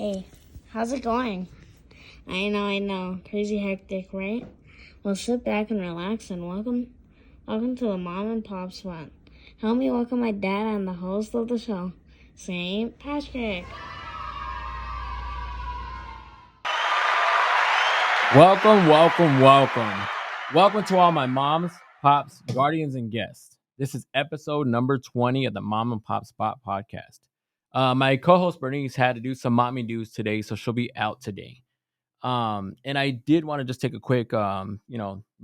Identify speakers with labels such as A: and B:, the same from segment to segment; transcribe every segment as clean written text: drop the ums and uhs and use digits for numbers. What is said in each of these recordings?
A: Hey, how's it going? I know. Crazy hectic, right? Well, sit back and relax and welcome to the Mom and Pop Spot. Help me welcome my dad and the host of the show, St. Patrick.
B: Welcome to all my moms, pops, guardians, and guests. This is episode number 20 of the Mom and Pop Spot podcast. My co-host Bernice had to do some mommy dues today, so she'll be out today. And I did want to just take a quick, moment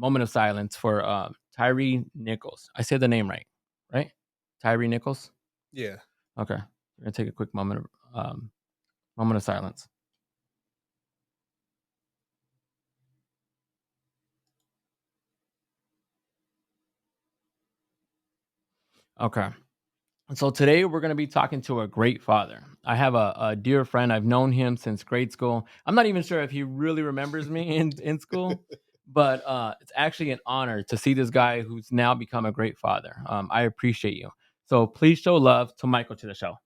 B: of silence for Tyree Nichols. I said the name right? Tyree Nichols.
C: Yeah.
B: Okay, we're gonna take a quick moment of silence. Okay. So today we're going to be talking to a great father. I have a dear friend. I've known him since grade school. I'm not even sure if he really remembers me in school, but it's actually an honor to see this guy who's now become a great father. I appreciate you. So please show love to Michael to the show.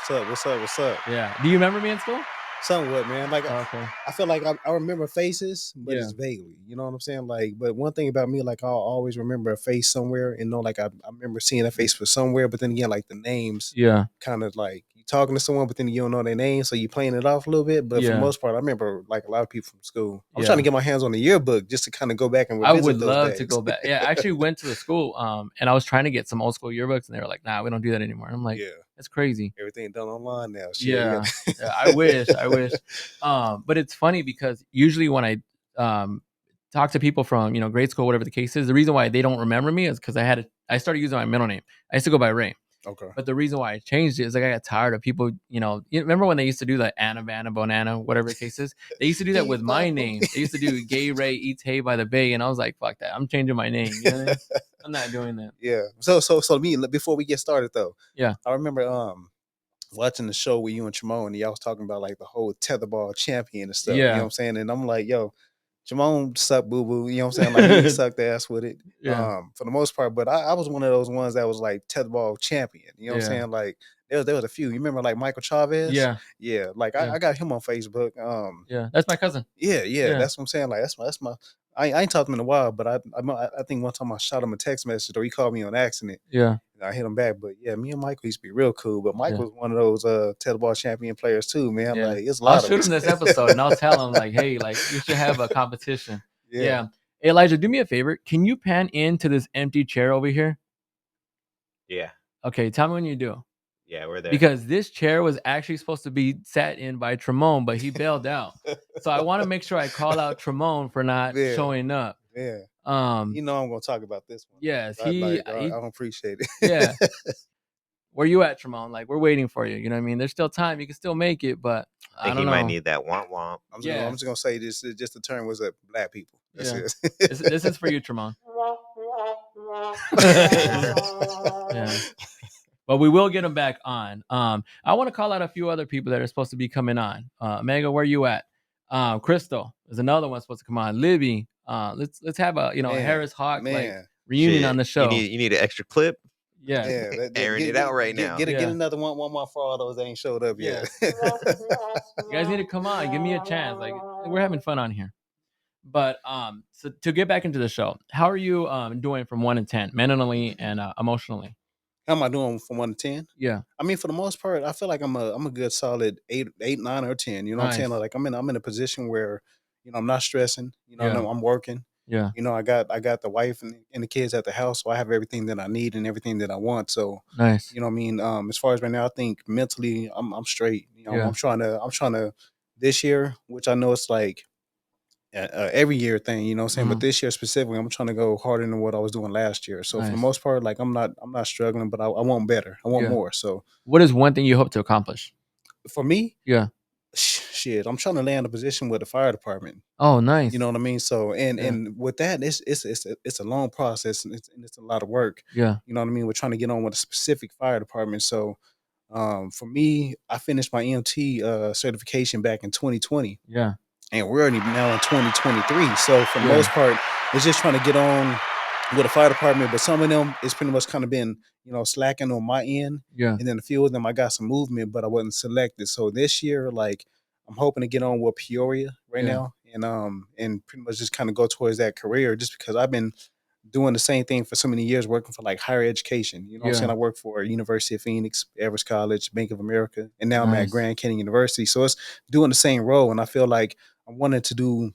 C: What's up?
B: Yeah. Do you remember me in school?
C: Somewhat, man. Like,
B: Okay.
C: I feel like I remember faces, but
B: Yeah.
C: it's vaguely. You know what I'm saying? Like, but one thing about me, like, I'll always remember a face somewhere and know, like, I remember seeing that face for somewhere, but then again, like, the names
B: Yeah.
C: kind of like you talking to someone, but then you don't know their name, so you playing it off a little bit. But for the
B: Yeah.
C: most part, I remember, like, a lot of people from school. I was
B: Yeah.
C: trying to get my hands on the yearbook just to kind of go back and
B: I
C: revisit
B: would
C: those
B: love
C: days.
B: to go back. Yeah, I actually went to the school and I was trying to get some old school yearbooks and they were like, nah, we don't do that anymore. And I'm like,
C: Yeah.
B: that's crazy.
C: Everything done online now. Shit,
B: Yeah. Yeah, I wish. But it's funny because usually when I talk to people from, grade school, whatever the case is, the reason why they don't remember me is because I started using my middle name. I used to go by Ray.
C: Okay.
B: But the reason why I changed it is like I got tired of people, you remember when they used to do the Anna Vanna Bonana, whatever the case is? They used to do that with my name. They used to do Gay Ray Eats Hay by the Bay, and I was like, fuck that. I'm changing my name. You know what I mean? I'm not doing that.
C: Yeah. So me, before we get started though,
B: Yeah.
C: I remember watching the show with you and Chimone, and y'all was talking about like the whole tetherball champion and stuff. You know
B: Yeah.
C: what I'm saying? And I'm like, yo, Chimone suck boo boo. You know what I'm saying? Like he sucked ass with it.
B: Yeah.
C: For the most part. But I was one of those ones that was like tetherball champion. You know what I'm
B: Yeah.
C: saying? Like there was a few. You remember like Michael Chavez?
B: Yeah.
C: Yeah. Like
B: Yeah.
C: I got him on Facebook.
B: Yeah. That's my cousin.
C: Yeah.
B: Yeah.
C: That's what I'm saying. Like that's my I ain't talked to him in a while, but I think one time I shot him a text message or he called me on accident.
B: Yeah.
C: I hit him back, but yeah, me and Michael used to be real cool. But Michael
B: Yeah.
C: was one of those tetherball champion players too, man.
B: Yeah.
C: Like it's a
B: I'll
C: lot of
B: shoot
C: us.
B: him this episode and I'll tell him like, hey, like you should have a competition. Yeah. Hey, Elijah, do me a favor. Can you pan into this empty chair over here?
D: Yeah.
B: Okay, tell me when you do.
D: Yeah, we're there.
B: Because this chair was actually supposed to be sat in by Tremone, but he bailed out. So I want to make sure I call out Tremone for not
C: Yeah.
B: showing up.
C: Yeah.
B: You
C: know I'm gonna talk about this one.
B: Yes,
C: I don't appreciate it.
B: Yeah. Where you at, Tremone? Like we're waiting for you. You know what I mean? There's still time. You can still make it, but
D: I think he might need that womp womp.
C: I'm just gonna say this. Just the term was that black people. That's
B: it. This is for you, Tremone. Yeah. But we will get him back on. I want to call out a few other people that are supposed to be coming on. Mega, where you at? Crystal is another one supposed to come on. Libby, let's have a Harris Hawk like reunion on the show.
D: You need an extra clip.
B: Yeah,
D: airing it out right now.
C: Get another one for all those that ain't showed up yet.
B: You guys need to come on. Give me a chance. Like we're having fun on here. But so to get back into the show, how are you doing from 1 to 10, mentally and emotionally?
C: How am I doing from 1 to 10?
B: Yeah.
C: I mean, for the most part, I feel like I'm a good solid 8, 9, or 10. You know what I'm saying? Like I'm in a position where, I'm not stressing. I'm working.
B: Yeah.
C: I got the wife and the kids at the house, so I have everything that I need and everything that I want. So
B: nice.
C: You know what I mean? As far as right now, I think mentally I'm straight. I'm trying to this year, which I know it's like every year thing, you know what I'm saying? But this year specifically, I'm trying to go harder than what I was doing last year. So for the most part, like I'm not struggling, but I want better. I want more. So
B: what is one thing you hope to accomplish?
C: For me?
B: Yeah.
C: Shit, I'm trying to land a position with the fire department.
B: Oh, nice.
C: You know what I mean? So and with that, it's a long process and it's a lot of work.
B: Yeah.
C: You know what I mean? We're trying to get on with a specific fire department. So for me, I finished my EMT certification back in 2020.
B: Yeah.
C: And we're already now in 2023. So for the most part, it's just trying to get on with a fire department, but some of them it's pretty much kind of been, slacking on my end.
B: Yeah.
C: And then a few of them I got some movement, but I wasn't selected. So this year, like I'm hoping to get on with Peoria right now, and pretty much just kind of go towards that career, just because I've been doing the same thing for so many years, working for like higher education. You know what I'm saying? I work for University of Phoenix, Everest College, Bank of America, and now I'm at Grand Canyon University. So it's doing the same role, and I feel like I wanted to do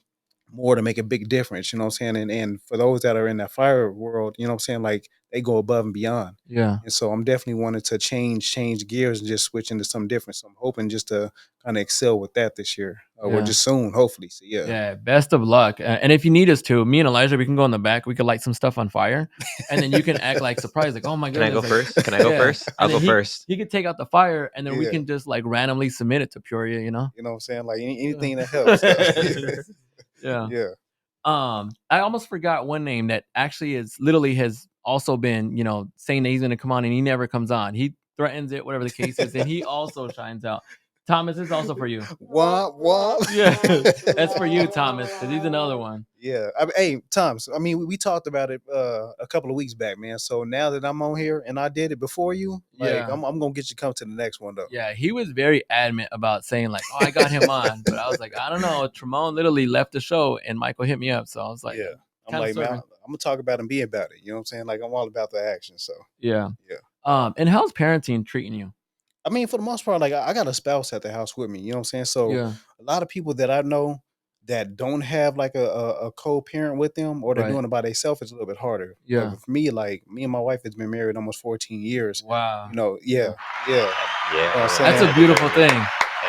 C: more to make a big difference, you know what I'm saying? And for those that are in that fire world, you know what I'm saying, like they go above and beyond.
B: Yeah.
C: And so I'm definitely wanting to change gears and just switch into something different. So I'm hoping just to kind of excel with that this year, or just soon, hopefully. So
B: Yeah. Best of luck. And if you need us to, me and Elijah, we can go in the back. We could light some stuff on fire, and then you can act like surprised, like, oh my
D: Can I
B: goodness.
D: go first? Can I go first? I'll go first.
B: He could take out the fire, and then we can just like randomly submit it to Peoria.
C: You know what I'm saying? Like anything that helps.
B: Yeah. I almost forgot one name that actually has also been, saying that he's going to come on, and he never comes on. He threatens it, whatever the case is, and he also shines out. Thomas, this is also for you.
C: Womp.
B: Yeah, that's for you, Thomas, because he's another one.
C: Yeah. Hey, Thomas, I mean, we talked about it a couple of weeks back, man. So now that I'm on here and I did it before you, I'm going to get you to come to the next one, though.
B: Yeah, he was very adamant about saying, like, oh, I got him on. But I was like, I don't know. Tremont literally left the show, and Michael hit me up. So I was like,
C: yeah. I'm like, man, I'm going to talk about it and be about it. You know what I'm saying? Like, I'm all about the action. So,
B: yeah. And how's parenting treating you?
C: I mean, for the most part, like I got a spouse at the house with me. You know what I'm saying? So a lot of people that I know that don't have like a co-parent with them, or they're doing it by themselves, it's a little bit harder.
B: Yeah.
C: But for me, like me and my wife has been married almost 14 years.
B: Wow.
C: Yeah.
B: That's a beautiful thing.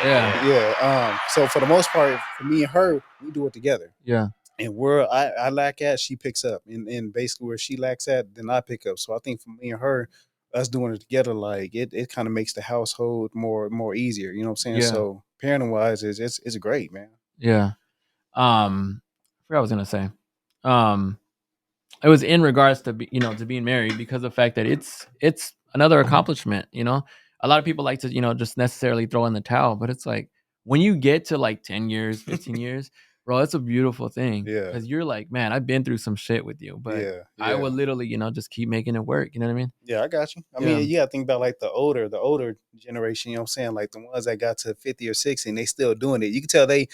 C: Yeah. So for the most part, for me and her, we do it together.
B: Yeah.
C: And where I lack at, she picks up. And basically where she lacks at, then I pick up. So I think for me and her, us doing it together, like it kind of makes the household more easier. You know what I'm saying?
B: Yeah.
C: So parenting wise, it's great, man.
B: Yeah. I forgot what I was gonna say. It was in regards to to being married, because of the fact that it's another accomplishment. A lot of people like to just necessarily throw in the towel, but it's like when you get to like 10 years, 15 years. Bro, it's a beautiful thing.
C: Yeah.
B: Because you're like, man, I've been through some shit with you, but I would literally, just keep making it work. You know what I mean?
C: Yeah, I got you. I mean, you got to think about like the older generation, you know what I'm saying? Like the ones that got to 50 or 60 and they still doing it. You can tell they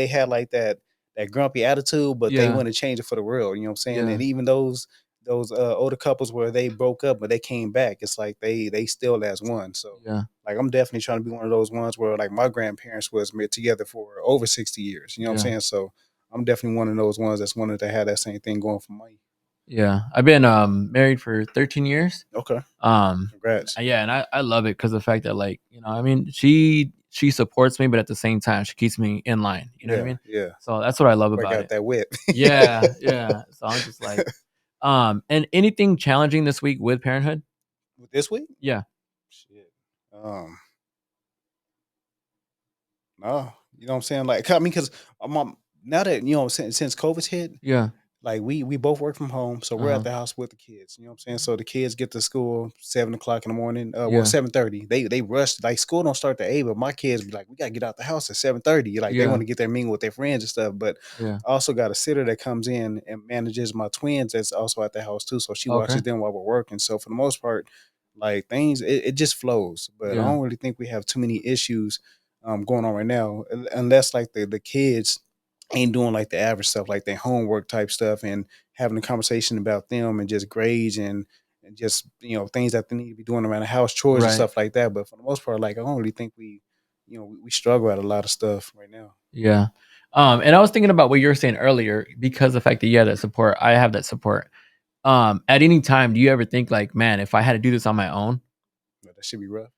C: had like that grumpy attitude, but they want to change it for the world. You know what I'm saying?
B: Yeah.
C: And even those older couples where they broke up but they came back, it's like they still as one. So like I'm definitely trying to be one of those ones where like my grandparents was together for over 60 years. You know what I'm saying? So I'm definitely one of those ones that's wanted to have that same thing going for me.
B: Yeah, I've been married for 13 years.
C: Okay.
B: Congrats. Yeah, and I love it because the fact that like I mean she supports me, but at the same time she keeps me in line. You know what I mean?
C: Yeah.
B: So that's what I love about it.
C: That whip.
B: Yeah. So I'm just like, and anything challenging this week with parenthood?
C: This week?
B: Yeah.
C: Shit. No, you know what I'm saying? Like, I mean, because now that since COVID's hit, like we both work from home, so we're at the house with the kids. You know what I'm saying? So the kids get to school 7:00 in the morning. Well, 7:30. They rush. Like school don't start at 8, but my kids be like, we gotta get out the house at 7:30. Like they want to get there mingle with their friends and stuff. But I also got a sitter that comes in and manages my twins that's also at the house too. So she watches them while we're working. So for the most part, like things, it just flows. But I don't really think we have too many issues going on right now, unless like the kids ain't doing like the average stuff, like their homework type stuff, and having a conversation about them and just grades and just things that they need to be doing around the house, chores and stuff like that. But for the most part, like I don't really think we struggle at a lot of stuff right now.
B: Yeah. And I was thinking about what you were saying earlier, because the fact that you have that support, I have that support. At any time, do you ever think like, man, if I had to do this on my own,
C: that should be rough?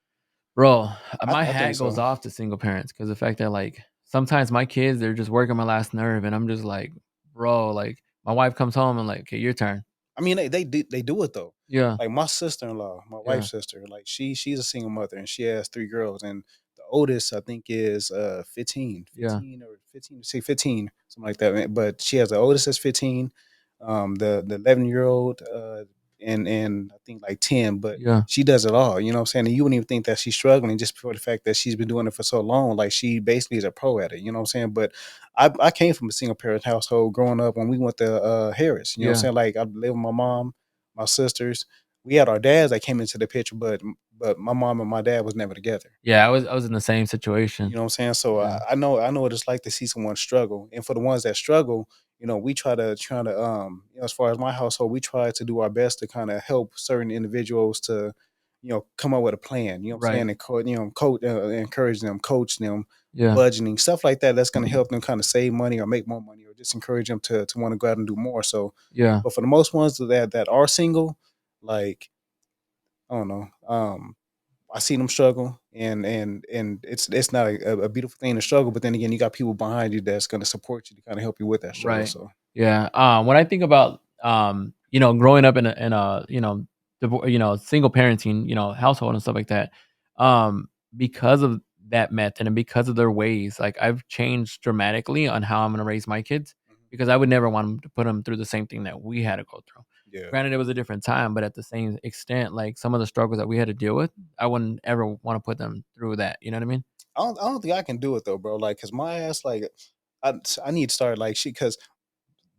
B: Bro, my hat goes off to single parents, because the fact that like sometimes my kids, they're just working my last nerve, and I'm just like, bro, like my wife comes home and like, okay, your turn.
C: I mean, they do it though.
B: Yeah.
C: Like my sister-in-law, my wife's sister, like she's a single mother and she has 3 girls, and the oldest I think is 15 or 15, say 15, something like that. But she has the oldest is 15. The 11-year-old and I think like 10, but
B: Yeah.
C: she does it all. You know what I'm saying? And you wouldn't even think that she's struggling just for the fact that she's been doing it for so long. Like she basically is a pro at it. You know what I'm saying? But I came from a single parent household growing up when we went to Harris. You know what I'm
B: Yeah.
C: saying? Like I lived with my mom, my sisters. We had our dads that came into the picture, but my mom and my dad was never together.
B: Yeah, I was in the same
C: You
B: situation.
C: know what I'm saying? So
B: Yeah.
C: I know what it's like to see someone struggle. And for the ones that struggle, you know, we try to you know, as far as my household, we try to do our best to kind of help certain individuals to, you know, come up with a plan. You know what I'm
B: Right.
C: saying? And you know, encourage them, coach them,
B: Yeah.
C: budgeting, stuff like that. That's going to help them kind of save money or make more money or just encourage them to want to go out and do more. So,
B: Yeah.
C: but for the most ones that are single, like I don't know, I see them struggle, and it's not a beautiful thing to struggle. But then again, you got people behind you that's going to support you to kind of help you with that struggle.
B: Right.
C: So
B: Yeah. When I think about you know, growing up in a you know, you know, single parenting, you know, household and stuff like that, because of that method and because of their ways, like I've changed dramatically on how I'm gonna raise my kids because I would never want them to put them through the same thing that we had to go through.
C: yeah,
B: Granted, it was a different time, but at the same extent, like some of the struggles that we had to deal with, I wouldn't ever want to put them through that. You know what I mean?
C: I don't think I can do it though, bro. Like, cause my ass, like, I need to start like cause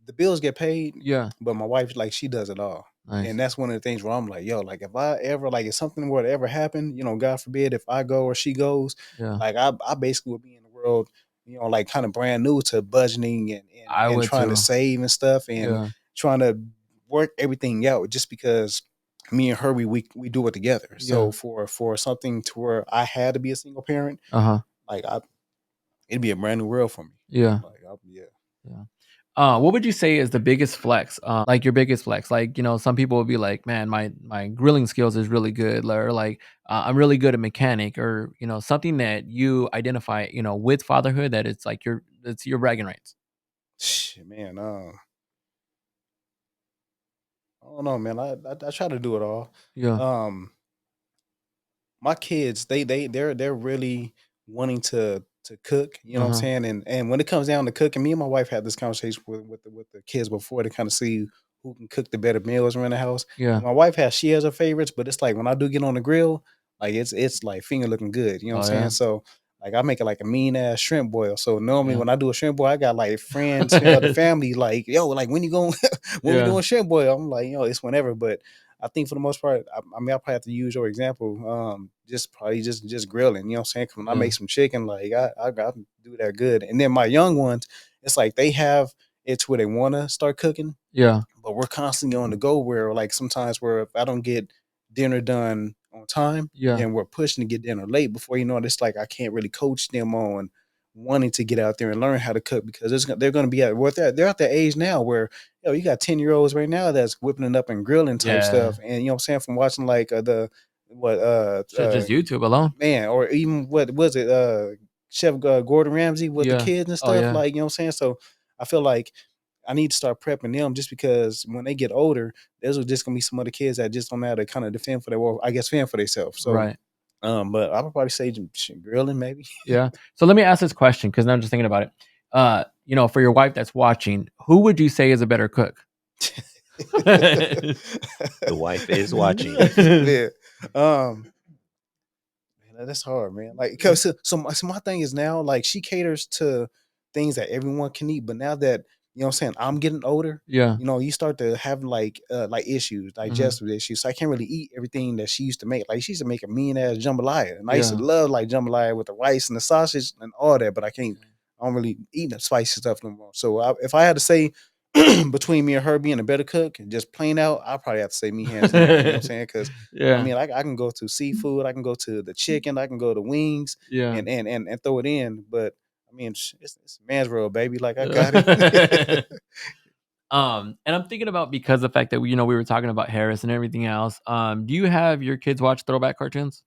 C: the bills get paid,
B: Yeah.
C: but my wife, like, she does it all.
B: Nice.
C: And that's one of the things where I'm like, yo, like if I ever like if something were to ever happen, you know, God forbid, if I go or she goes,
B: Yeah.
C: like I basically would be in the world, you know, like kind of brand new to budgeting
B: I
C: and
B: would
C: trying to
B: too.
C: save and stuff and
B: Yeah.
C: trying to work everything out just because me and her we do it together.
B: Yeah.
C: So for something to where I had to be a single parent,
B: Uh-huh.
C: like it'd be a brand new world for me.
B: Yeah.
C: Like yeah.
B: Yeah. What would you say is the biggest flex? Like your biggest flex? Like, you know, some people would be like, "Man, my grilling skills is really good," or like, "I'm really good at mechanic," or you know, something that you identify, you know, with fatherhood that it's like it's your bragging rights.
C: Shit, man, I don't know, man. I try to do it all.
B: Yeah.
C: Um, my kids, they're really wanting to cook. You know what I'm
B: Uh-huh.
C: saying? And when it comes down to cooking, me and my wife had this conversation with the kids before to kind of see who can cook the better meals around the house.
B: Yeah.
C: And my wife she has her favorites, but it's like when I do get on the grill, like it's like finger looking good. You know what
B: Oh
C: I'm saying?
B: yeah.
C: So like I make it like a mean ass shrimp boil. So normally
B: Yeah.
C: when I do a shrimp boil, I got like friends, you know, the family, like, yo, like when you going when we
B: Yeah.
C: doing shrimp boil? I'm like, it's whenever. But I think for the most part, I mean, I'll probably have to use your example. Just probably just grilling. You know what I'm saying? 'Cause when I
B: Yeah.
C: make some chicken, like I got to do that good. And then my young ones, it's like they have it to where they want to start cooking,
B: Yeah.
C: but we're constantly on the go. Where like sometimes where if I don't get dinner done on time,
B: Yeah.
C: then we're pushing to get dinner late. Before you know it, it's like I can't really coach them on wanting to get out there and learn how to cook because they're going to be at they're at the age now where you got 10-year-olds right now that's whipping it up and grilling type
B: Yeah.
C: stuff, and you know what I'm saying, from watching like the what
B: Shit, just YouTube alone.
C: man, or even what was it, Chef Gordon Ramsay with the
B: Yeah.
C: kids and
B: Oh
C: stuff,
B: yeah.
C: like, you know what I'm saying? So I feel like I need to start prepping them just because when they get older, there's just gonna be some other kids that just don't know how to kind of defend for their, well, I guess, fend for themselves. So,
B: Right.
C: but I would probably say grilling maybe.
B: Yeah. So let me ask this question because now I'm just thinking about it. You know, for your wife that's watching, who would you say is a better cook?
D: The wife is watching.
C: Yeah. Man, that's hard, man. Like, cause so my thing is now, like, she caters to things that everyone can eat, but now that you know what I'm saying, I'm getting older,
B: Yeah.
C: you know, you start to have like issues,
B: Mhm.
C: digestive issues. So I can't really eat everything that she used to make. Like she used to make a mean ass jambalaya, and I used to
B: Yeah.
C: love like jambalaya with the rice and the sausage and all that. But I don't really eat the spicy stuff no more. So if I had to say between me and her being a better cook, and just plain out, I probably have to say me hands down. You know what I'm saying? Because I
B: Yeah.
C: mean, I can go to seafood, I can go to the chicken, I can go to wings,
B: Yeah.
C: and throw it in. But I mean, it's a man's world, baby. Like I got it.
B: And I'm thinking about because the fact that we, you know, we were talking about Harris and everything else. Do you have your kids watch throwback cartoons?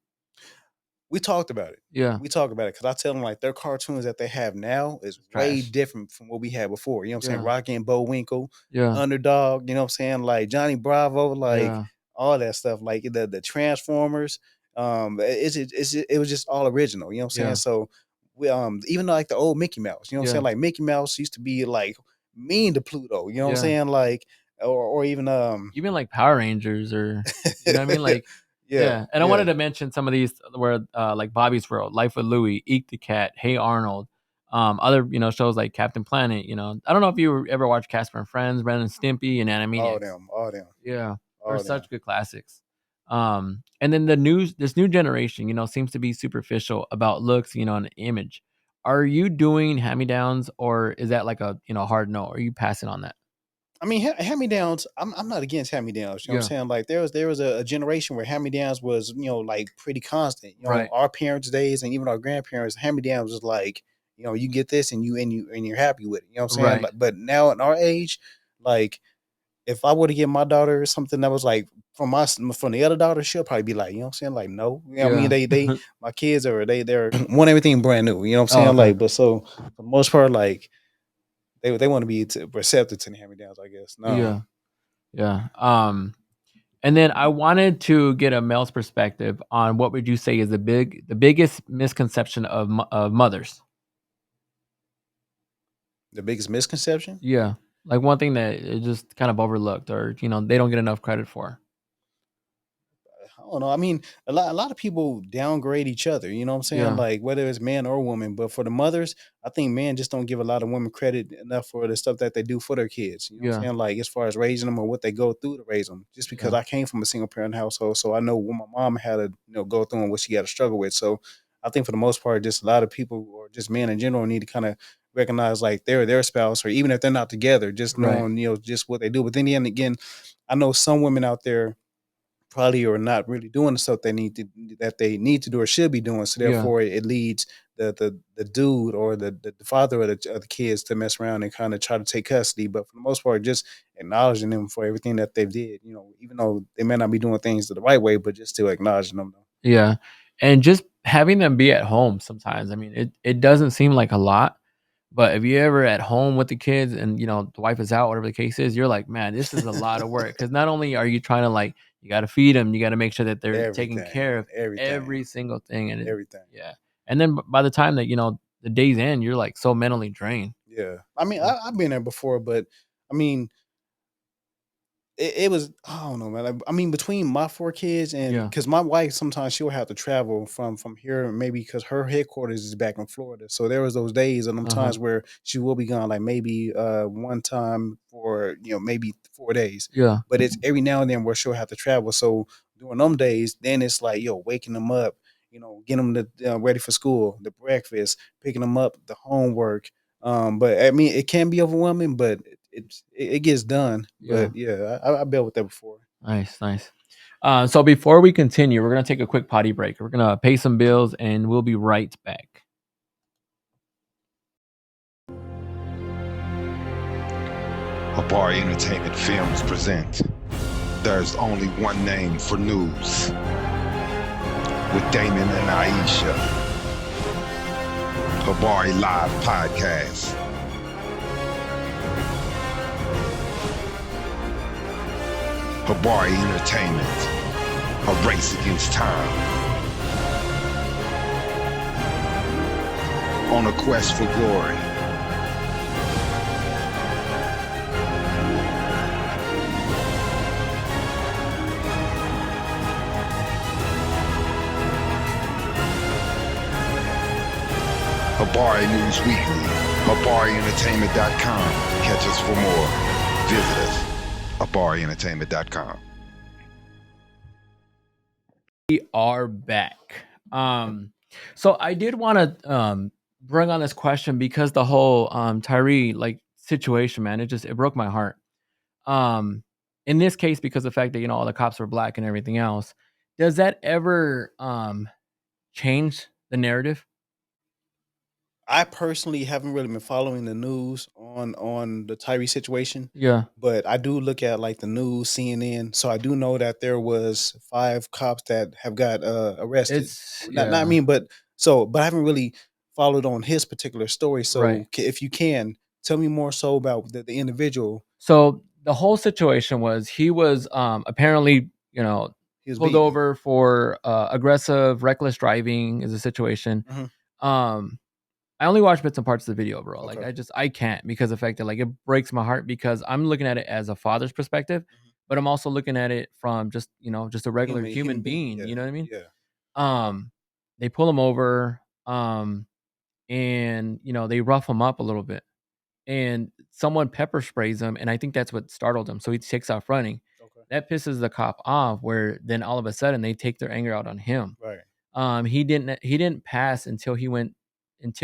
C: We talked about it.
B: Yeah.
C: We talk about it because I tell them like their cartoons that they have now is way
B: Trash.
C: different from what we had before. You know what I'm saying?
B: Yeah.
C: Rocky and Bullwinkle,
B: Yeah.
C: Underdog. You know what I'm saying? Like Johnny Bravo, like
B: Yeah.
C: all that stuff. Like the Transformers. It was just all original. You know what I'm saying?
B: Yeah.
C: So we even like the old Mickey Mouse. You know what I'm
B: Yeah.
C: saying? Like Mickey Mouse used to be like mean to Pluto. You know what I'm
B: Yeah.
C: saying? Like or even
B: even like Power Rangers, or you know what I mean, like yeah. And I wanted to mention some of these where like Bobby's World, Life with Louie, Eek the Cat, Hey Arnold, other shows like Captain Planet. I don't know if you ever watched Casper and Friends, Ren and Stimpy, and Animaniacs.
C: all them.
B: Yeah,
C: All
B: they're
C: them.
B: such good classics. And then this new generation, seems to be superficial about looks, and image. Are you doing hand-me-downs, or is that like a hard no? Are you passing on that?
C: I mean, hand-me-downs, I'm not against hand-me-downs. You know what I'm saying? Like there was a generation where hand-me-downs was, like pretty constant.
B: Right.
C: Our parents' days and even our grandparents, hand-me-downs was like, you get this and you're happy with it. You know what I'm saying?
B: Right.
C: Like, but now at our age, like if I were to give my daughter something that was like from the other daughter, she'll probably be like, you know what I'm saying? Like, no. You know what I mean? They my kids they're want everything brand new. You know what I'm saying?
B: okay.
C: Like, but so for the most part, like they want to be receptive to the hand-me-downs, I guess. No.
B: Yeah. And then I wanted to get a male's perspective on what would you say is the biggest misconception of mothers?
C: The biggest misconception?
B: Yeah. Like one thing that is just kind of overlooked, or they don't get enough credit for.
C: I don't know. I mean, a lot of people downgrade each other. You know what I'm saying?
B: Yeah.
C: Like whether it's man or woman. But for the mothers, I think men just don't give a lot of women credit enough for the stuff that they do for their kids. You know what I'm saying? Like as far as raising them or what they go through to raise them. Just because I came from a single parent household, so I know what my mom had to go through and what she had to struggle with. So I think for the most part, just a lot of people or just men in general need to kind of recognize like their spouse, or even if they're not together, just knowing just what they do. But then again, I know some women out there probably are not really doing the stuff they need to do or should be doing. So therefore, it leads the dude or the father of the kids to mess around and kind of try to take custody. But for the most part, just acknowledging them for everything that they did. Even though they may not be doing things the right way, but just still acknowledging them.
B: Yeah, and just having them be at home sometimes. I mean, it doesn't seem like a lot. But if you're ever at home with the kids and the wife is out, whatever the case is, you're like, man, this is a lot of work. Because not only are you trying to you got to feed them, you got to make sure that they're taking care of every single thing and
C: everything.
B: Yeah, and then by the time that the days end, you're like so mentally drained.
C: Yeah, I mean, I've been there before, but I mean, it was, I don't know, man. I mean, between my 4 kids and because my wife sometimes she'll have to travel from here, maybe because her headquarters is back in Florida. So there was those days and them times where she will be gone, like maybe one time for maybe 4 days.
B: Yeah,
C: but it's every now and then where she'll have to travel. So during them days, then it's like waking them up, getting them ready for school, the breakfast, picking them up, the homework. But I mean, it can be overwhelming, but it gets done. But yeah, I've been with that before.
B: Nice. So before we continue, we're gonna take a quick potty break. We're gonna pay some bills, and we'll be right back.
E: Habari Entertainment Films present There's Only One Name for News with Damon and Aisha. Habari Live Podcast. Habari Entertainment, a race against time. On a quest for glory. Habari News Weekly, HabariEntertainment.com. Catch us for more. Visit us, HabariEntertainment.com.
B: We are back. So I did want to bring on this question because the whole Tyree situation, man, it broke my heart. In this case, because the fact that all the cops were black and everything else, does that ever change the narrative?
C: I personally haven't really been following the news on the Tyree situation.
B: Yeah.
C: But I do look at the news, CNN. So I do know that there was 5 cops that have got arrested. But I haven't really followed on his particular story. So if you can, tell me more so about the individual.
B: So the whole situation was he was apparently, he was pulled over for aggressive, reckless driving is a situation.
C: Mm-hmm.
B: I only watch bits and parts of the video, bro. Like,
C: Okay.
B: I can't, because of the fact that, like, it breaks my heart, because I'm looking at it as a father's perspective, but I'm also looking at it from just, just a regular human being.
C: Yeah.
B: You know what I mean?
C: Yeah.
B: They pull him over, and they rough him up a little bit, and someone pepper sprays him, and I think that's what startled him. So he takes off running.
C: Okay.
B: That pisses the cop off, where then all of a sudden they take their anger out on him.
C: Right.
B: He didn't pass until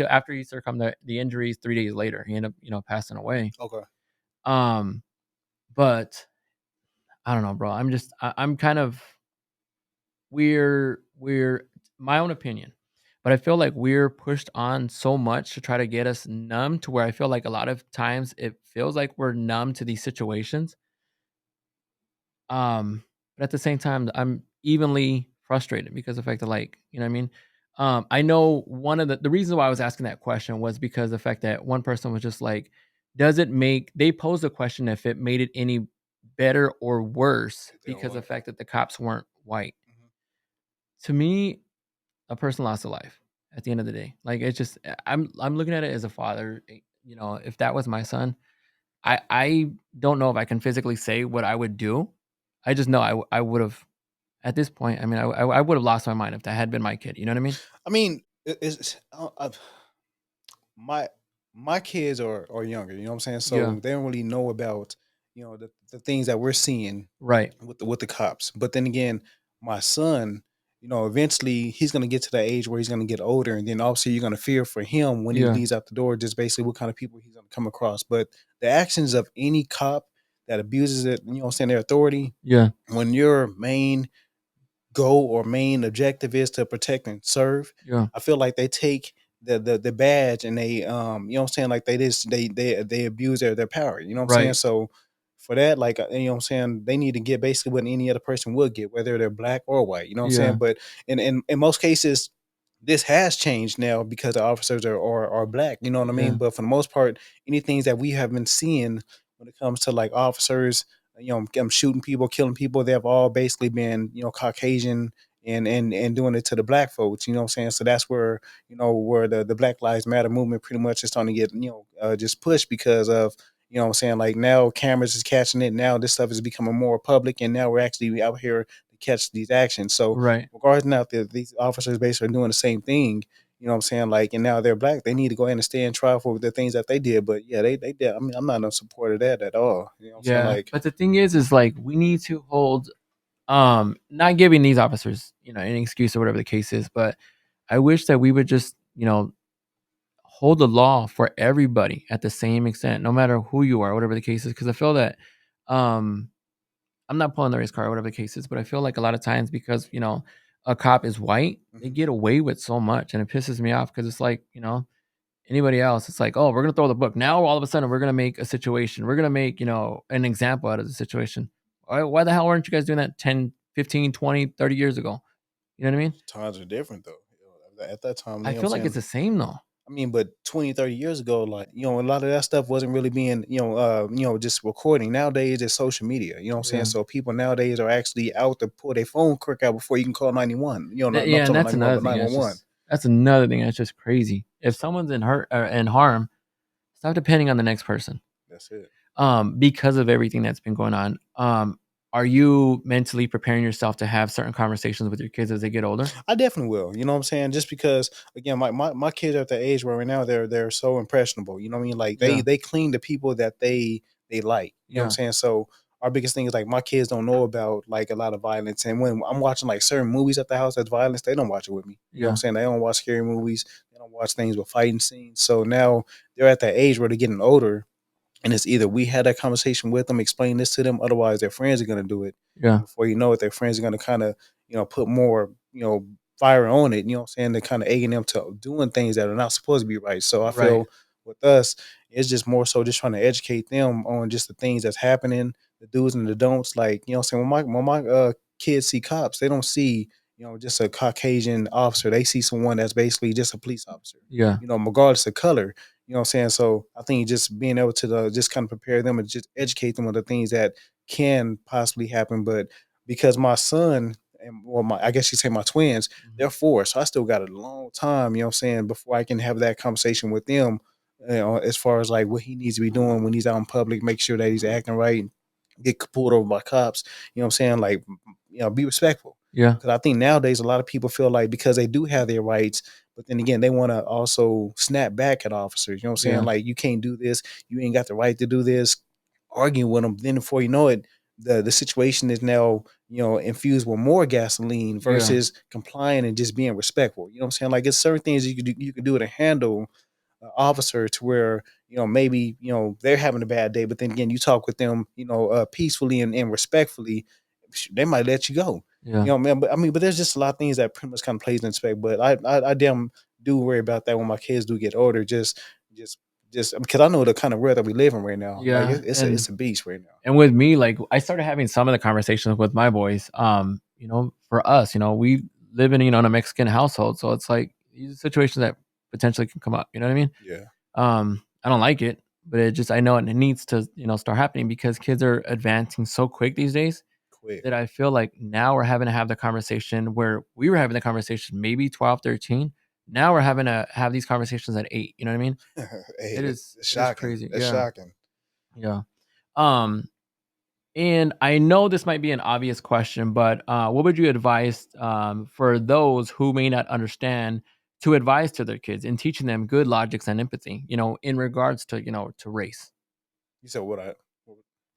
B: after he succumbed the injuries 3 days later. He ended up, passing away.
C: Okay.
B: But I don't know, bro. I'm kind of we're my own opinion, but I feel like we're pushed on so much to try to get us numb, to where I feel like a lot of times it feels like we're numb to these situations. But at the same time, I'm evenly frustrated, because of the fact that, like, you know what I mean? I know one of the reasons why I was asking that question was because the fact that one person was just like, they posed a question if it made it any better or worse
C: If they were
B: because of the
C: white.
B: fact that the cops weren't white.
C: Mhm.
B: To me, a person lost a life at the end of the day. Like, it's just, I'm looking at it as a father. If that was my son, I don't know if I can physically say what I would do. I just know I would have, at this point. I mean, I would have lost my mind if that had been my kid. You know what I mean?
C: I mean, my my kids are younger. You know what I'm saying? So
B: Yeah.
C: they don't really know about the things that we're seeing
B: Right.
C: with the cops. But then again, my son, eventually he's gonna get to that age where he's gonna get older, and then obviously you're gonna fear for him when he
B: Yeah.
C: leaves out the door, just basically what kind of people he's gonna come across. But the actions of any cop that abuses it, you know what I'm saying, their authority,
B: Yeah.
C: when your main goal or main objective is to protect and serve,
B: Yeah.
C: I feel like they take the badge and they you know what I'm saying, like they abuse their power, you know what I'm saying?
B: Right.
C: So for that, like, you know what I'm saying, they need to get basically what any other person would get, whether they're black or white, you know what I'm
B: Yeah.
C: saying? But in most cases this has changed now because the officers are black, you know what I mean?
B: Yeah.
C: But for the most part, any things that we have been seeing when it comes to like officers, shooting people, killing people, they've all basically been, Caucasian and doing it to the black folks, you know what I'm saying? So that's where, where the Black Lives Matter movement pretty much is starting to get, just pushed because of, you know what I'm saying? Like now cameras is catching it. Now this stuff is becoming more public, and now we're actually out here to catch these actions. So
B: Right.
C: regarding now that these officers basically are doing the same thing, you know what I'm saying? Like, and now they're black. They need to go ahead and stand trial for the things that they did. But yeah, they did. I mean, I'm not in support of that at all. You know what I'm saying?
B: Yeah.
C: Like,
B: But the thing is like, we need to hold, not giving these officers, any excuse or whatever the case is, but I wish that we would just, hold the law for everybody at the same extent, no matter who you are, whatever the case is. Because I feel that, um, I'm not pulling the race card, whatever the case is, but I feel like a lot of times, because a cop is white, they get away with so much, and it pisses me off, because it's like, anybody else, it's like, oh, we're gonna throw the book. Now all of a sudden we're gonna make a situation. We're gonna make, an example out of the situation. Why the hell weren't you guys doing that 10, 15, 20, 30 years ago? You know what I mean?
C: times are different though. At that time, you
B: I
C: know
B: feel
C: what I'm
B: like it's
C: saying?
B: the same though.
C: I mean, but 20, 30 years ago, like, a lot of that stuff wasn't really being, just recording. Nowadays it's social media, you know what I'm saying?
B: Yeah.
C: So people nowadays are actually out to pull their phone quick out before you can call 91. Not
B: Yeah, and
C: talking about
B: that's
C: 91,
B: another
C: but
B: thing.
C: 911.
B: That's another thing that's just crazy. If
C: So
B: someone's in hurt or in harm, stop depending on the next person.
C: that's it.
B: Because of everything that's been going on. Are you mentally preparing yourself to have certain conversations with your kids as they get older?
C: I definitely will. You know what I'm saying? Just because again, my kids are at the age where right now they're so impressionable. You know what I mean? Like
B: Yeah.
C: they cling to people that they like. You know what I'm
B: Yeah.
C: saying? So our biggest thing is like my kids don't know about like a lot of violence. And when I'm watching like certain movies at the house that's violence, they don't watch it with me. You know what I'm
B: Yeah.
C: saying? They don't watch scary movies. They don't watch things with fighting scenes. So now they're at that age where they're getting older. And it's either we had that conversation with them, explain this to them, otherwise their friends are gonna do it.
B: Yeah.
C: And before you know it, their friends are gonna kind of, put more, fire on it, you know what I'm saying? They're kind of egging them to doing things that are not supposed to be right. So I
B: Right.
C: feel with us, it's just more so just trying to educate them on just the things that's happening, the do's and the don'ts. Like, you know what I'm saying? When my kids see cops, they don't see, just a Caucasian officer. They see someone that's basically just a police officer,
B: Yeah.
C: regardless of color. You know what I'm saying? So I think just being able to just kind of prepare them and just educate them on the things that can possibly happen. But because my son, well, I guess you say my twins, they're 4, so I still got a long time, you know what I'm saying, before I can have that conversation with them, as far as like what he needs to be doing when he's out in public, make sure that he's acting right, get pulled over by cops, you know what I'm saying, like, be respectful.
B: Yeah.
C: Because I think nowadays a lot of people feel like because they do have their rights, but then again, they want to also snap back at officers. You know what I'm saying?
B: Yeah.
C: Like, you can't do this. You ain't got the right to do this. Arguing with them. Then before you know it, the situation is now, infused with more gasoline versus complying and just being respectful. You know what I'm saying? Like, it's certain things you could do to handle officer to where maybe they're having a bad day, but then again you talk with them peacefully and respectfully, they might let you go.
B: Yeah.
C: Man, but there's just a lot of things that pretty much kind of plays in respect. But I damn do worry about that when my kids do get older, just because I know the kind of world that we live in right now.
B: Yeah,
C: Like, it's a beast right now.
B: And with me, like, I started having some of the conversations with my boys. For us, we live in in a Mexican household, so it's like these are situations that potentially can come up. You know what I mean?
C: Yeah.
B: I don't like it, but I know it needs to start happening because kids are advancing so quick these days.
C: Quick.
B: That I feel like now we're having to have the conversation where we were having the conversation maybe 12, 13. Now we're having to have these conversations at 8. You know what I mean?
C: Hey,
B: It's
C: shocking.
B: crazy.
C: That's shocking.
B: Yeah. And I know this might be an obvious question, but what would you advise for those who may not understand to advise to their kids in teaching them good logics and empathy, in regards to, to race?
C: You said what?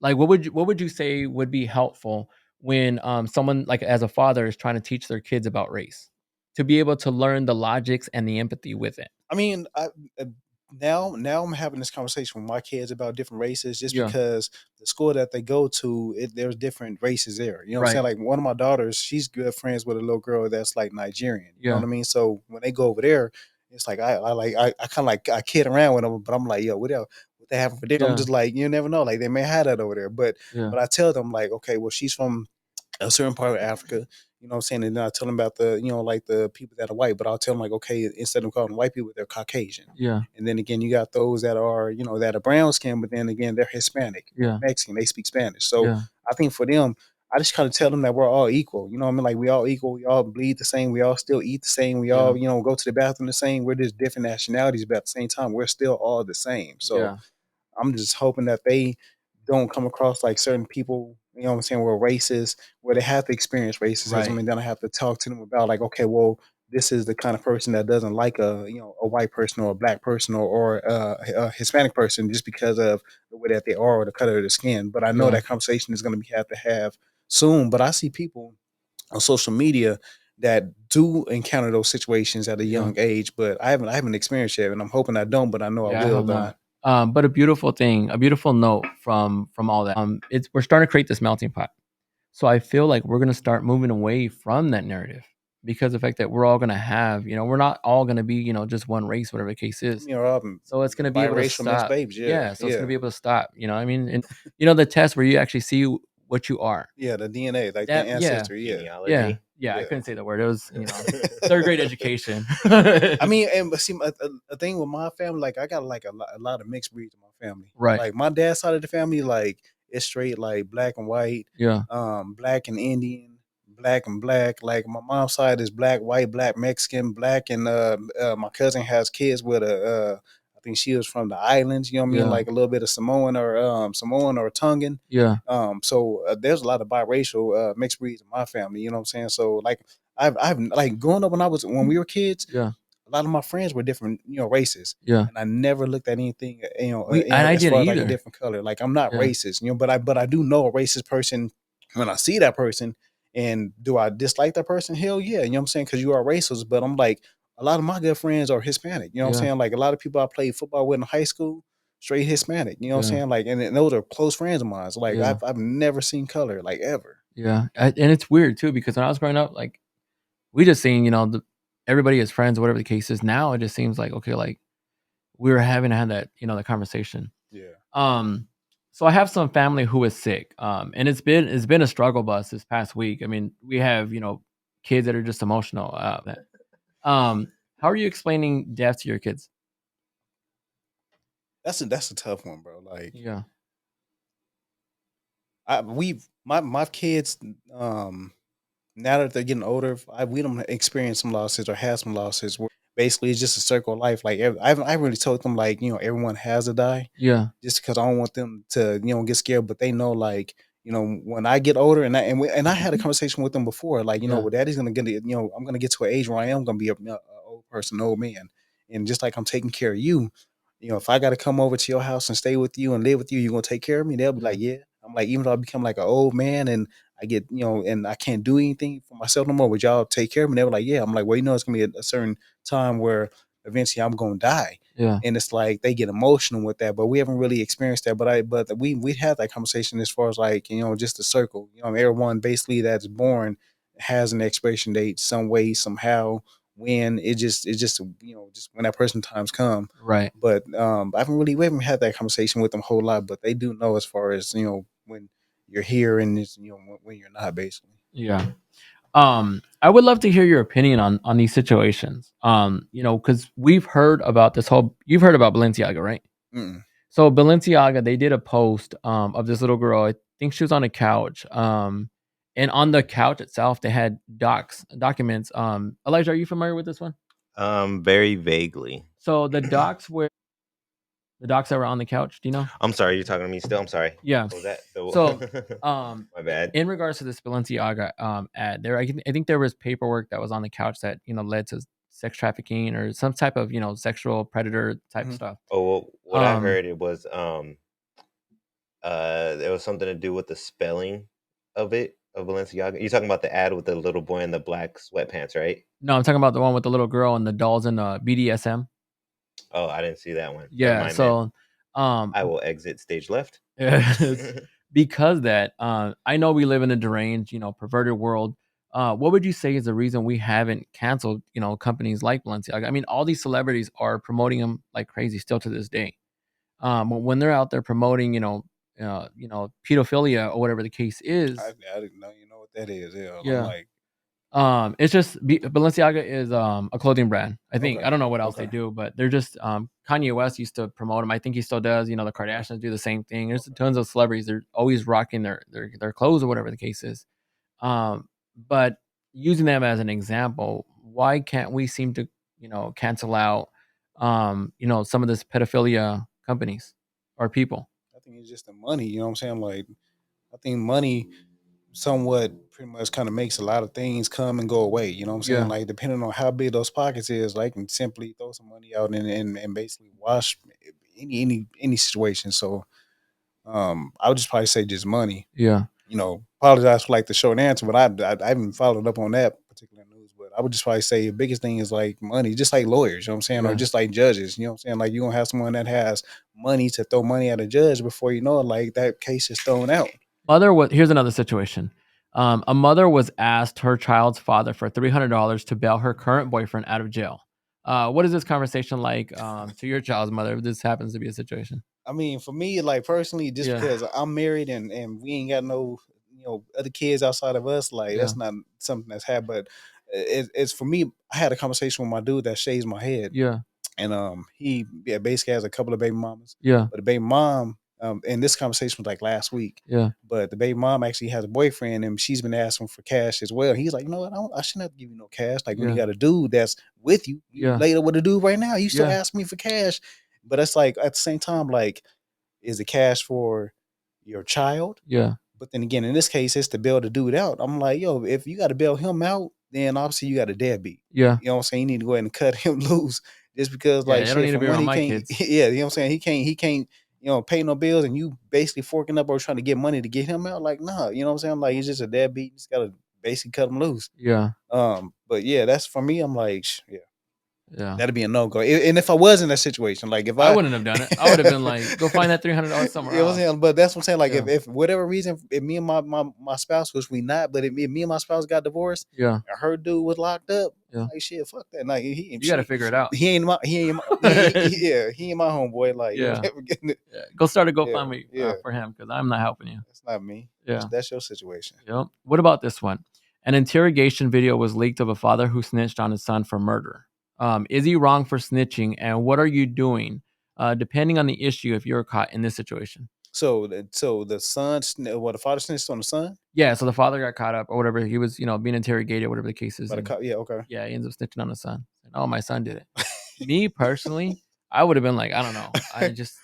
B: Like, what would you say would be helpful when someone like as a father is trying to teach their kids about race to be able to learn the logics and the empathy with it?
C: I mean, now I'm having this conversation with my kids about different races just
B: Yeah.
C: because the school that they go to, there's different races there. You know what I'm saying?
B: Right.
C: Like, one of my daughters, she's good friends with a little girl that's like Nigerian. You know
B: Yeah.
C: what I mean? So when they go over there, it's like I kind of like I kid around with them, but I'm like, yo, what they having for dinner?
B: Yeah.
C: I'm just like, you never know. Like, they may have that over there, but
B: Yeah.
C: I tell them like, okay, well, she's from a certain part of Africa, you know what I'm saying? And then I tell them about the, like the people that are white, but I'll tell them like, okay, instead of calling them white people, they're Caucasian.
B: Yeah.
C: And then again, you got those that are, that are brown skin, but then again, they're Hispanic,
B: Yeah.
C: Mexican, they speak Spanish. So
B: Yeah.
C: I think for them, I just kind of tell them that we're all equal. You know what I mean? Like, we all equal. We all bleed the same. We all still eat the same. We all, go to the bathroom the same. We're just different nationalities, but at the same time, we're still all the same. So I'm just hoping that they don't come across like certain people, you know what I'm saying, were racist, where they have to experience racism.
B: Right.
C: And then I have to talk to them about like, okay, well, this is the kind of person that doesn't like a white person or a black person or a Hispanic person just because of the way that they are or the color of their skin. But I know that conversation is going to have soon. But I see people on social media that do encounter those situations at a young age, but I haven't experienced yet, and I'm hoping I don't, but I know I will.
B: Not. But a beautiful thing, a beautiful note from all that. We're starting to create this melting pot. So I feel like we're gonna start moving away from that narrative because the fact that we're all gonna have, we're not all gonna be, just one race, whatever the case is. So it's gonna be able to stop.
C: Babies,
B: So it's gonna be able to stop. You know what I mean? And the test where you actually see what you are.
C: Yeah, the DNA, like
B: That-
C: the ancestry.
D: Genealogy.
B: Yeah, I couldn't say the word. It was, third grade education.
C: I mean, and but see, a thing with my family, like I got like a lot of mixed breeds in my family.
B: Right.
C: Like my dad's side of the family, like it's straight like black and white.
B: Yeah.
C: Black and Indian, black and black. Like my mom's side is black, white, black, Mexican, black, and my cousin has kids with I think she was from the islands. You know what I mean?
B: Yeah.
C: Like a little bit of Samoan or Tongan.
B: Yeah.
C: So there's a lot of biracial mixed breeds in my family. You know what I'm saying? So like I've like growing up when we were kids.
B: Yeah.
C: A lot of my friends were different, races.
B: Yeah.
C: And I never looked at anything,
B: And I
C: as
B: didn't
C: far as like
B: either.
C: a different color. Like I'm not
B: Yeah.
C: racist, but I do know a racist person when I see that person. And do I dislike that person? Hell yeah. You know what I'm saying? Because you are racist. But I'm like, a lot of my good friends are Hispanic. You know what I'm
B: Yeah.
C: saying? Like a lot of people I played football with in high school, straight Hispanic. You know what I'm
B: Yeah.
C: saying? Like, and those are close friends of mine. So like
B: Yeah.
C: I've never seen color, like ever.
B: Yeah. And it's weird too, because when I was growing up, like we just seen, everybody is friends, whatever the case is. Now it just seems like, okay, like we were having to have that, the conversation.
C: Yeah.
B: So I have some family who is sick. And it's been a struggle bus this past week. I mean, we have, kids that are just emotional. How are you explaining death to your kids?
C: That's a tough one, bro. Like
B: Yeah.
C: my kids, now that they're getting older, we don't experience some losses or have some losses. Where basically, it's just a circle of life. Like I really told them like everyone has to die,
B: Yeah.
C: just because I don't want them to get scared. But they know like when I get older, and I had a conversation with them before, like
B: Yeah.
C: well, Daddy's gonna get I'm gonna get to an age where I am gonna be a old person, old man, and just like I'm taking care of you. If I got to come over to your house and stay with you and live with you, you're gonna take care of me. They'll be like, yeah. I'm like, even though I become like an old man and I get, and I can't do anything for myself no more, would y'all take care of me? They were like, yeah. I'm like, well, it's gonna be a certain time where eventually I'm gonna die.
B: Yeah.
C: And it's like they get emotional with that, but we haven't really experienced that. But we had that conversation as far as like, just the circle. Everyone basically that's born has an expiration date some way, somehow. When it's just just when that person times come.
B: Right.
C: But we haven't had that conversation with them a whole lot, but they do know as far as when you're here and it's when you're not, basically.
B: Yeah. I would love to hear your opinion on these situations. Because we've heard about you've heard about Balenciaga, right?
C: Mm-mm.
B: So Balenciaga, they did a post of this little girl. I think she was on a couch. And on the couch itself, they had documents. Elijah, are you familiar with this one?
D: Very vaguely.
B: So the docs that were on the couch. Do you know?
D: I'm sorry, you're talking to me still. I'm sorry.
B: Yeah.
D: What was that?
B: So,
D: my bad.
B: In regards to this Balenciaga ad, I think there was paperwork that was on the couch that led to sex trafficking or some type of sexual predator type stuff.
D: Oh, well, what I heard it was there was something to do with the spelling of Balenciaga. You're talking about the ad with the little boy in the black sweatpants, right?
B: No, I'm talking about the one with the little girl and the dolls in BDSM.
D: Oh, I didn't see that one.
B: Yeah, so
D: I will exit stage left.
B: Because that I know we live in a deranged, perverted world. What would you say is the reason we haven't canceled, companies like Balenciaga? I mean, all these celebrities are promoting them like crazy still to this day. When they're out there promoting, pedophilia or whatever the case is.
C: I didn't know. You know what that is? Yeah.
B: Yeah.
C: I'm like,
B: it's just Balenciaga is a clothing brand. I think
C: Okay.
B: I don't know what else
C: Okay.
B: they do, but they're just Kanye West used to promote them. I think he still does. The Kardashians do the same thing. There's tons of celebrities. They're always rocking their clothes or whatever the case is. But using them as an example, why can't we seem to cancel out some of this pedophilia companies or people?
C: I think it's just the money. You know what I'm saying? Like, I think money somewhat pretty much kind of makes a lot of things come and go away. You know what I'm saying?
B: Yeah.
C: Like, depending on how big those pockets is, they can simply throw some money out and basically wash any situation. So I would just probably say just money.
B: Yeah.
C: Apologize for like the short answer, but I haven't followed up on that particular news. But I would just probably say the biggest thing is like money, just like lawyers, you know what I'm saying?
B: Yeah.
C: Or just like judges, you know what I'm saying? Like, you're gonna have someone that has money to throw money at a judge before you know it, like that case is thrown out.
B: Here's another situation. A mother was asked her child's father for $300 to bail her current boyfriend out of jail. What is this conversation like to your child's mother if this happens to be a situation?
C: I mean, for me, like personally, just
B: Yeah.
C: because I'm married and we ain't got no other kids outside of us, like that's not something that's had. But it's for me. I had a conversation with my dude that shaves my head.
B: Yeah.
C: And he basically has a couple of baby mamas.
B: Yeah.
C: But the baby mom, and this conversation was like last week.
B: Yeah.
C: But the baby mom actually has a boyfriend, and she's been asking for cash as well. He's like, you know what? I shouldn't have to give you no cash. Like when you got a dude that's with you, later with a dude right now, you still ask me for cash. But it's like at the same time, like, is the cash for your child?
B: Yeah.
C: But then again, in this case, it's to bail the dude out. I'm like, yo, if you got to bail him out, then obviously you got a deadbeat.
B: Yeah.
C: You know what I'm saying? You need to go ahead and cut him loose. Just because, like,
B: I don't need to be around my kids.
C: Yeah, you know what I'm saying? He can't, pay no bills, and you basically forking up or trying to get money to get him out. Like, nah, you know what I'm saying? Like, he's just a deadbeat. You just gotta basically cut him loose.
B: Yeah.
C: But yeah, that's for me. I'm like, yeah.
B: Yeah.
C: That'd be a no go. And if I was in that situation, like if
B: I wouldn't have done it. I would have been like, go find that $300 somewhere
C: you know what I'm
B: else.
C: saying? But that's what I'm saying. Like if whatever reason, if me and my spouse, which we not, but if me and my spouse got divorced,
B: Yeah.
C: and her dude was locked up,
B: Yeah.
C: like shit, fuck that. Like
B: You got to figure it out.
C: he ain't my he ain't my homeboy. Like,
B: Yeah.
C: Yeah.
B: Go start a GoFundMe
C: Yeah.
B: For him because I'm not helping you.
C: That's not me.
B: Yeah.
C: That's your situation.
B: Yep. What about this one? An interrogation video was leaked of a father who snitched on his son for murder. Is he wrong for snitching? And what are you doing, depending on the issue, if you're caught in this situation?
C: So the son, the father snitched on the son.
B: Yeah, so the father got caught up or whatever. He was, being interrogated, whatever the case is.
C: By the
B: And
C: cop, yeah, okay.
B: yeah, he ends up snitching on the son. And, oh, my son did it. Me personally, I would have been like, I don't know. I just,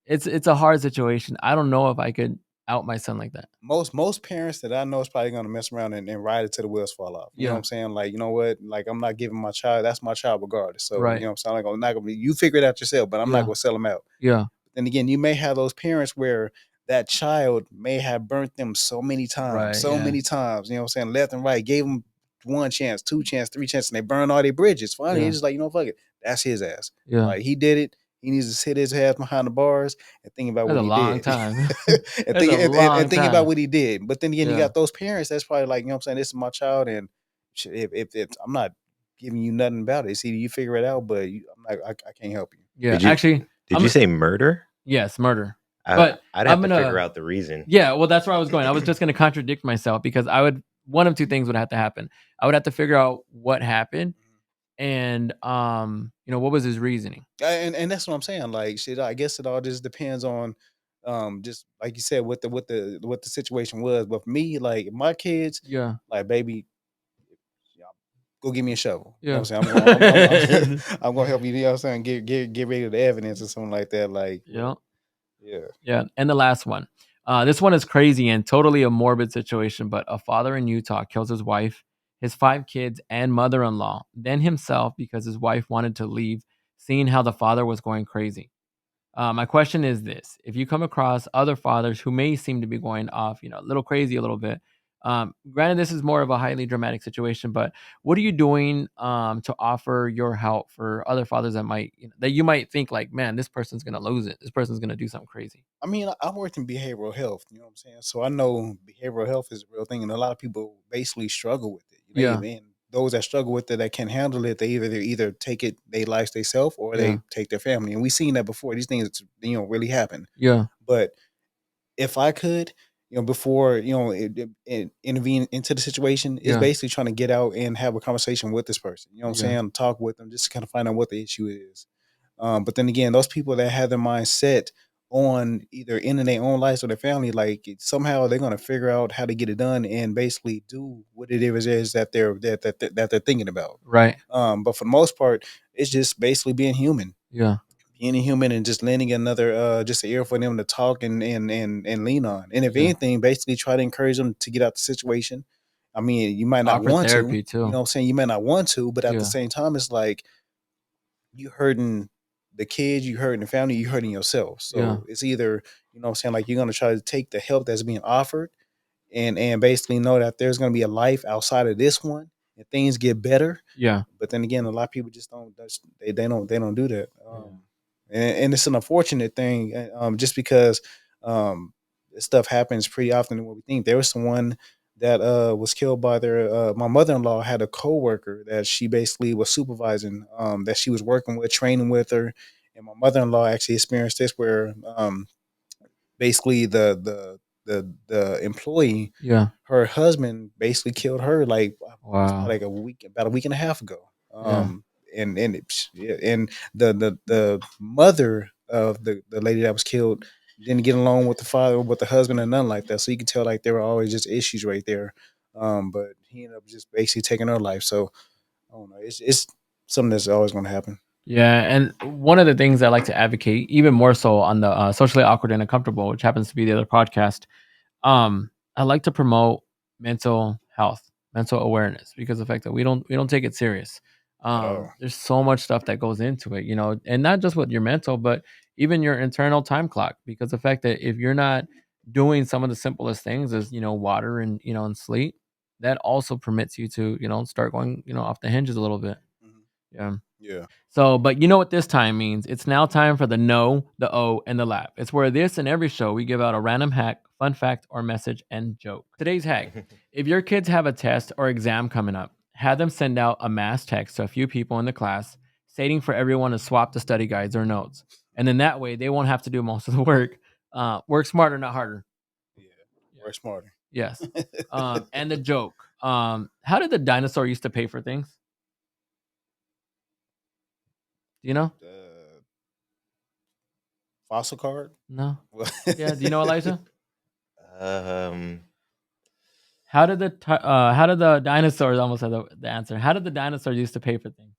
B: it's a hard situation. I don't know if I could out my son like that.
C: Most parents that I know is probably gonna mess around and ride it till the wheels fall off. You know
B: Yeah.
C: what I'm saying? Like, you know what? Like, I'm not giving my child. That's my child regardless. So
B: Right.
C: you know what I'm saying? Like, I'm not gonna be. You figure it out yourself, but I'm not
B: Yeah.
C: gonna sell them out.
B: Yeah.
C: And again, you may have those parents where that child may have burnt them so many
B: Right,
C: times,
B: yeah.
C: many times. You know what I'm saying? Left and right, gave them 1 chance, 2 chance, 3 chances, and they burned all their bridges. Finally,
B: Yeah.
C: he's just like, you know, fuck it. That's his ass.
B: Yeah.
C: Like, he did it. He needs to sit his ass behind the bars and think about
B: That's
C: what
B: a
C: he
B: long
C: did.
B: time.
C: and
B: That's
C: think,
B: a
C: and,
B: long
C: and think
B: time.
C: about what he did. But then again, you
B: Yeah.
C: got those parents that's probably like, you know what I'm saying? This is my child, and if I'm not giving you nothing about it. It's either you figure it out, but I can't help you.
B: Yeah.
D: Did you-
B: Actually,
D: Did you say murder?
B: yes, murder. But
D: I'd have
B: I'm
D: to
B: gonna-
D: figure out the reason.
B: Yeah, well, that's where I was going. I was just going to contradict myself because one of two things would have to happen. I would have to figure out what happened and, what was his reasoning?
C: And that's what I'm saying. Like, shit, I guess it all just depends on, just like you said, what the situation was. But for me, like my kids,
B: Yeah.
C: like, baby, go give me a shovel.
B: Yeah.
C: You know what I'm saying? I'm gonna help you. You know what I'm saying? Get rid of the evidence or something like that. Like,
B: Yeah.
C: yeah.
B: Yeah. And the last one. This one is crazy and totally a morbid situation, but a father in Utah kills his wife, his 5 kids, and mother-in-law, then himself because his wife wanted to leave, seeing how the father was going crazy. My question is this: if you come across other fathers who may seem to be going off, a little crazy a little bit, granted this is more of a highly dramatic situation, but what are you doing to offer your help for other fathers that you might think like, man, this person's gonna lose it, this person's gonna do something crazy?
C: I mean, I worked in behavioral health. You know what I'm saying? So I know behavioral health is a real thing, and a lot of people basically struggle with it. You know,
B: Yeah.
C: and those that struggle with it, that can't handle it, they either take it they lives themselves or
B: Yeah.
C: they take their family. And we've seen that before. These things, really happen.
B: Yeah.
C: But if I could, before intervene into the situation, is
B: Yeah.
C: basically trying to get out and have a conversation with this person. You know what I'm
B: Yeah.
C: saying? Talk with them, just to kind of find out what the issue is. But then again, those people that have their mind set on either ending their own lives or their family, like somehow they're gonna figure out how to get it done and basically do what it is that they're thinking about.
B: Right.
C: But for the most part, it's just basically being human.
B: Yeah.
C: Being human and just lending another just an ear for them to talk and lean on. And if
B: Yeah.
C: anything, basically try to encourage them to get out the situation. I mean, you might not
B: Offer
C: want
B: therapy,
C: to,
B: too.
C: you know what I'm saying? You might not want to, but at
B: Yeah.
C: the same time, it's like you hurting the kids, you hurting the family, you hurting yourself. So
B: Yeah.
C: it's either, you know what I'm saying, like you're gonna try to take the help that's being offered and basically know that there's gonna be a life outside of this one and things get better.
B: Yeah.
C: But then again, a lot of people just don't they don't do that. And it's an unfortunate thing, just because this stuff happens pretty often than what we think. There was someone that was killed by their my mother-in-law had a coworker that she basically was supervising, that she was working with, training with her, and my mother-in-law actually experienced this where basically the employee,
B: Yeah.
C: her husband basically killed her like
B: Wow.
C: like about a week and a half ago. And the mother of the lady that was killed didn't get along with the father, with the husband, and nothing like that. So you can tell like there were always just issues right there. But he ended up just basically taking her life. So I don't know. It's something that's always going to happen.
B: Yeah, and one of the things I like to advocate, even more so on the socially awkward and uncomfortable, which happens to be the other podcast, I like to promote mental health, mental awareness, because of the fact that we don't take it serious.
C: all.
B: There's so much stuff that goes into it, and not just with your mental, but even your internal time clock. Because the fact that if you're not doing some of the simplest things, as water and and sleep, that also permits you to start going off the hinges a little bit. Yeah.
C: Yeah.
B: So, but you know what this time means? It's now time for the no, the O, and the lap. It's where this and every show we give out a random hack, fun fact, or message and joke. Today's hack: if your kids have a test or exam coming up, have them send out a mass text to a few people in the class stating for everyone to swap the study guides or notes. And then that way they won't have to do most of the work. Work smarter, not harder.
C: Yeah. Work smarter.
B: Yes. And the joke. How did the dinosaur used to pay for things? Do you know?
C: Fossil card?
B: No. Yeah. Do you know, Elijah?
D: Um,
B: How did the dinosaurs almost had the answer? How did the dinosaurs used to pay for things?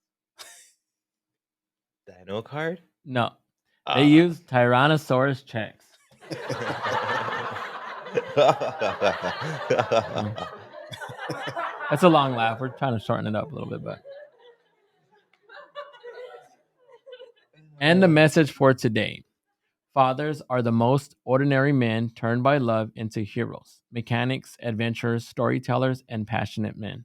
D: Dino card.
B: No, they used Tyrannosaurus checks. That's a long laugh. We're trying to shorten it up a little bit, but. And the message for today. Fathers are the most ordinary men turned by love into heroes, mechanics, adventurers, storytellers, and passionate men.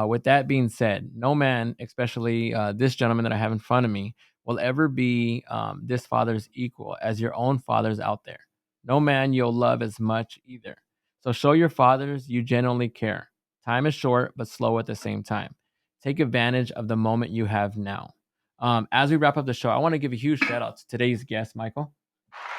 B: With that being said, no man, especially this gentleman that I have in front of me, will ever be this father's equal as your own fathers out there. No man you'll love as much either. So show your fathers you genuinely care. Time is short, but slow at the same time. Take advantage of the moment you have now. As we wrap up the show, I want to give a huge shout out to today's guest, Michael.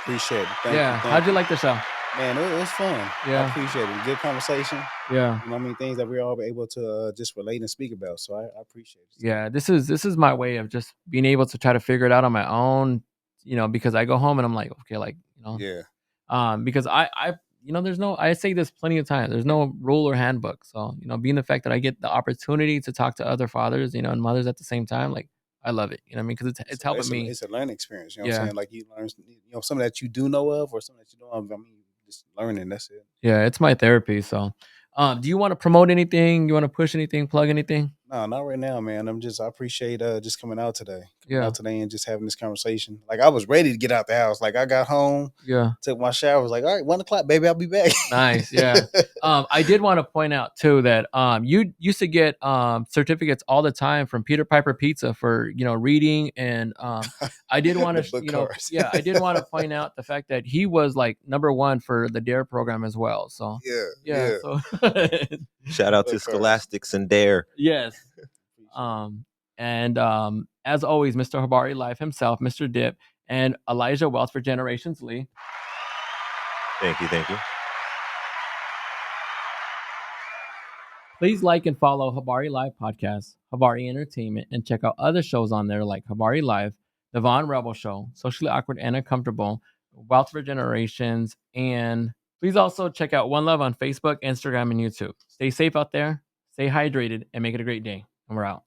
C: Appreciate it. Thank
B: Yeah.
C: you.
B: How'd you like the show?
C: Man, it was fun.
B: Yeah.
C: I appreciate it. Good conversation.
B: Yeah.
C: You know, I mean, things that we're all able to just relate and speak about. So I appreciate it.
B: Yeah, this is my way of just being able to try to figure it out on my own, because I go home and I'm like, okay, like,
C: Yeah.
B: because I I say this plenty of times. There's no rule or handbook. So, being the fact that I get the opportunity to talk to other fathers, and mothers at the same time, like, I love it. You know what I mean? Because it's helping me.
C: It's a learning experience. You know what
B: Yeah.
C: I'm saying? Like you learn, something that you do know of or something that you don't know of. I mean, just learning. That's it.
B: Yeah, it's my therapy. So, do you want to promote anything? You want to push anything? Plug anything?
C: No, not right now, man. I appreciate just coming out today.
B: Yeah.
C: Out today and just having this conversation. Like I was ready to get out the house. Like I got home,
B: Yeah.
C: took my shower, was like, all right, 1:00, baby, I'll be back.
B: Nice. Yeah. I did want to point out too that you used to get certificates all the time from Peter Piper Pizza for reading, and I did want
C: The
B: to
C: book cards.
B: I did want to point out the fact that he was like #1 for the DARE program as well. So
C: Yeah.
B: so
D: Shout out to
C: Book cards.
D: Scholastics and Dare.
B: yes. And as always, Mr. Habari Life himself, Mr. Dip, and Elijah Wells for Generations Lee.
D: Thank you.
B: Please like and follow Habari Live Podcast, Habari Entertainment, and check out other shows on there like Habari Live, The Von Rebel Show, Socially Awkward and Uncomfortable, Wealth for Generations, and please also check out One Love on Facebook, Instagram, and YouTube. Stay safe out there, stay hydrated, and make it a great day. And we're out.